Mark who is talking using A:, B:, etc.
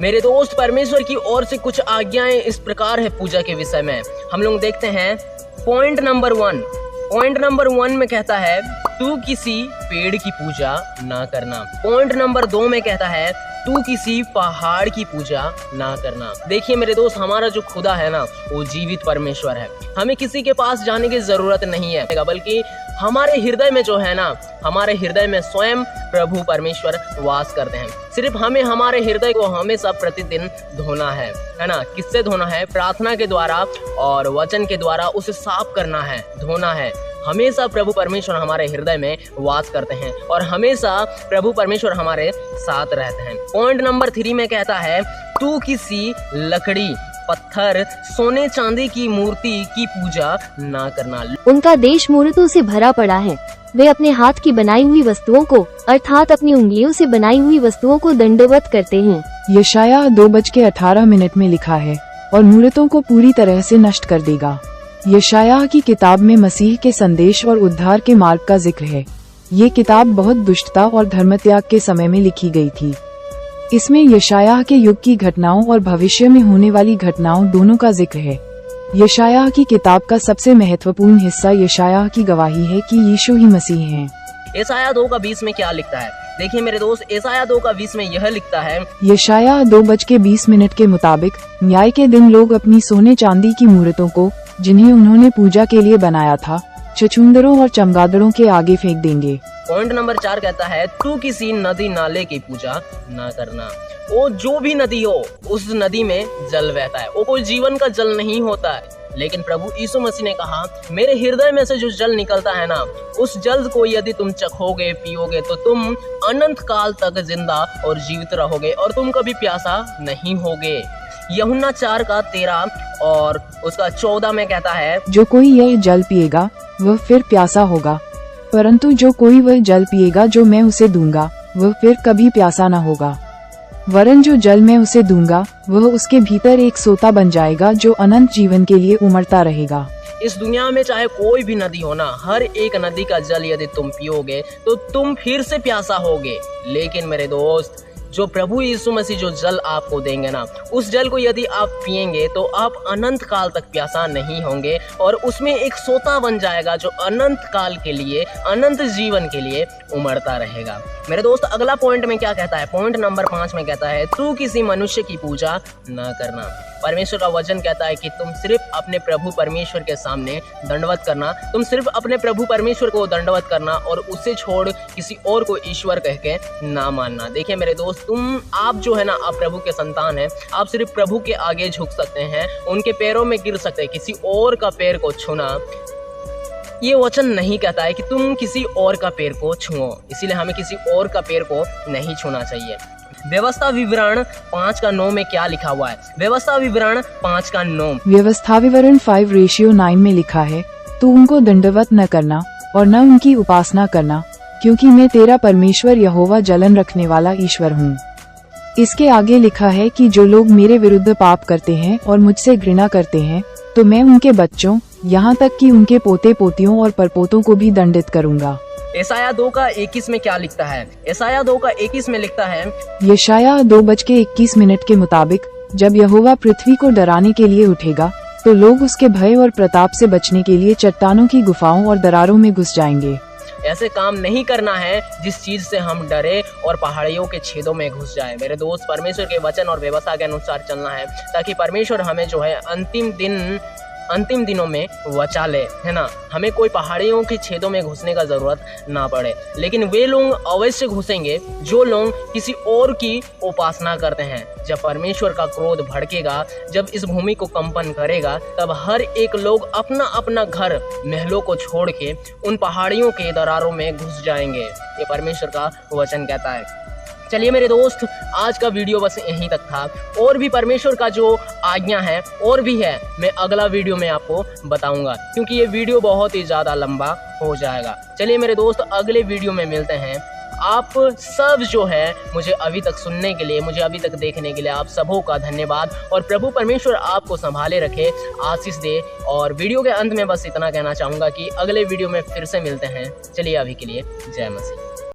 A: मेरे दोस्त, परमेश्वर की ओर से कुछ आज्ञाएं इस प्रकार है पूजा के विषय में। हम लोग देखते हैं पॉइंट नंबर 1। पॉइंट नंबर 1 में कहता है तू किसी पेड़ की पूजा ना करना। पॉइंट नंबर 2 में कहता है तू किसी पहाड़ की पूजा ना करना। देखिए मेरे दोस्त, हमारा जो खुदा है ना, वो जीवित परमेश्वर है। हमें किसी के पास जाने की जरूरत नहीं है, बल्कि हमारे हृदय में जो है ना, हमारे हृदय में स्वयं प्रभु परमेश्वर वास करते हैं। सिर्फ हमें हमारे हृदय को हमेशा प्रतिदिन धोना है ना। किससे धोना है? प्रार्थना के द्वारा और वचन के द्वारा उसे साफ करना है, धोना है। हमेशा प्रभु परमेश्वर हमारे हृदय में वास करते हैं और हमेशा प्रभु परमेश्वर हमारे साथ रहते हैं। पॉइंट नंबर 3 में कहता है तू किसी लकड़ी, पत्थर, सोने चांदी की मूर्ति की पूजा ना करना।
B: उनका देश मूर्तों से भरा पड़ा है। वे अपने हाथ की बनाई हुई वस्तुओं को, अर्थात अपनी उंगलियों से बनाई हुई वस्तुओं को दंडवत करते हैं।
C: यशायाह 2:18 में लिखा है, और मूर्तों को पूरी तरह से नष्ट कर देगा। यशायाह की किताब में मसीह के संदेश और उद्धार के मार्ग का जिक्र है। ये किताब बहुत दुष्टता और धर्मत्याग के समय में लिखी गई थी। इसमें यशायाह के युग की घटनाओं और भविष्य में होने वाली घटनाओं दोनों का जिक्र है। यशायाह की किताब का सबसे महत्वपूर्ण हिस्सा यशायाह की गवाही है कि यीशु ही मसीह हैं।
A: यशायाह 2:20 में क्या लिखता है? देखिए मेरे दोस्त, यशायाह 2:20 में यह लिखता है,
C: यशायाह 2:20 के मुताबिक न्याय के दिन लोग अपनी सोने चांदी की मूर्तों को, जिन्हें उन्होंने पूजा के लिए बनाया था, छछूंदरों और चमगादड़ों के आगे फेंक देंगे।
A: पॉइंट नंबर 4 कहता है तू किसी नदी नाले की पूजा ना करना। वो जो भी नदी हो, उस नदी में जल बहता है। वो कोई जीवन का जल नहीं होता है, लेकिन प्रभु यीशु मसीह ने कहा मेरे हृदय में से जो जल निकलता है ना, उस जल को यदि तुम चखोगे, पियोगे, तो तुम अनंत काल तक जिंदा और जीवित रहोगे और तुम कभी प्यासा नहीं होगे। यूहन्ना 4:13 और उसका 14 में कहता है
C: जो कोई यह जल पिएगा वह फिर प्यासा होगा, परंतु जो कोई वह जल पिएगा जो मैं उसे दूंगा वह फिर कभी प्यासा न होगा। वरन जो जल मैं उसे दूंगा वह उसके भीतर एक सोता बन जाएगा जो अनंत जीवन के लिए उमड़ता रहेगा।
A: इस दुनिया में चाहे कोई भी नदी हो ना, हर एक नदी का जल यदि तुम पियोगे तो तुम फिर से प्यासा होगे। लेकिन मेरे दोस्त, जो प्रभु यीशु मसीह जो जल आपको देंगे ना, उस जल को यदि आप पिएंगे तो आप अनंत काल तक प्यासा नहीं होंगे और उसमें एक सोता बन जाएगा जो अनंत काल के लिए, अनंत जीवन के लिए उमड़ता रहेगा। मेरे दोस्त, अगला पॉइंट में क्या कहता है? पॉइंट नंबर 5 में कहता है तू किसी मनुष्य की पूजा ना करना। परमेश्वर का वचन कहता है कि तुम सिर्फ अपने प्रभु परमेश्वर के सामने दंडवत करना, तुम सिर्फ अपने प्रभु परमेश्वर को दंडवत करना और उसे छोड़ किसी और को ईश्वर कह के ना मानना। देखिए मेरे दोस्त, आप जो है ना, आप प्रभु के संतान हैं, आप सिर्फ प्रभु के आगे झुक सकते हैं, उनके पैरों में गिर सकते हैं। किसी और का पैर को छूना, ये वचन नहीं कहता है कि तुम किसी और का पैर को छुओ, इसीलिए हमें किसी और का पैर को नहीं छूना चाहिए। व्यवस्था विवरण 5:9 में क्या लिखा हुआ है? व्यवस्था विवरण 5:9,
C: व्यवस्था विवरण 5:9 में लिखा है, तू उनको दंडवत न करना और न उनकी उपासना करना, क्योंकि मैं तेरा परमेश्वर यहोवा जलन रखने वाला ईश्वर हूँ। इसके आगे लिखा है कि जो लोग मेरे विरुद्ध पाप करते हैं और मुझसे घृणा करते हैं, तो मैं उनके बच्चों, यहाँ तक कि उनके पोते पोतियों और परपोतों को भी दंडित करूँगा।
A: यशायाह 2:21 में क्या लिखता है? यशायाह 2:21 में लिखता है,
C: यशायाह 2:21 के मुताबिक जब यहोवा पृथ्वी को डराने के लिए उठेगा, तो लोग उसके भय और प्रताप से बचने के लिए चट्टानों की गुफाओं और दरारों में घुस जाएंगे।
A: ऐसे काम नहीं करना है जिस चीज से हम डरे और पहाड़ियों के छेदों में घुस जाए। मेरे दोस्त, परमेश्वर के वचन और व्यवस्था के अनुसार चलना है, ताकि परमेश्वर हमें जो है अंतिम दिनों में बचा ले, है ना। हमें कोई पहाड़ियों के छेदों में घुसने का जरूरत ना पड़े। लेकिन वे लोग अवश्य घुसेंगे जो लोग किसी और की उपासना करते हैं। जब परमेश्वर का क्रोध भड़केगा, जब इस भूमि को कंपन करेगा, तब हर एक लोग अपना अपना घर, महलों को छोड़ के उन पहाड़ियों के दरारों में घुस जाएंगे। ये परमेश्वर का वचन कहता है। चलिए मेरे दोस्त, आज का वीडियो बस यहीं तक था। और भी परमेश्वर का जो आज्ञा है और भी है, मैं अगला वीडियो में आपको बताऊंगा, क्योंकि ये वीडियो बहुत ही ज़्यादा लंबा हो जाएगा। चलिए मेरे दोस्त, अगले वीडियो में मिलते हैं। आप सब जो है मुझे अभी तक सुनने के लिए, मुझे अभी तक देखने के लिए आप सबों का धन्यवाद। और प्रभु परमेश्वर आपको संभाले रखे, आशीष दे। और वीडियो के अंत में बस इतना कहना चाहूँगा कि अगले वीडियो में फिर से मिलते हैं। चलिए अभी के लिए जय मसीह।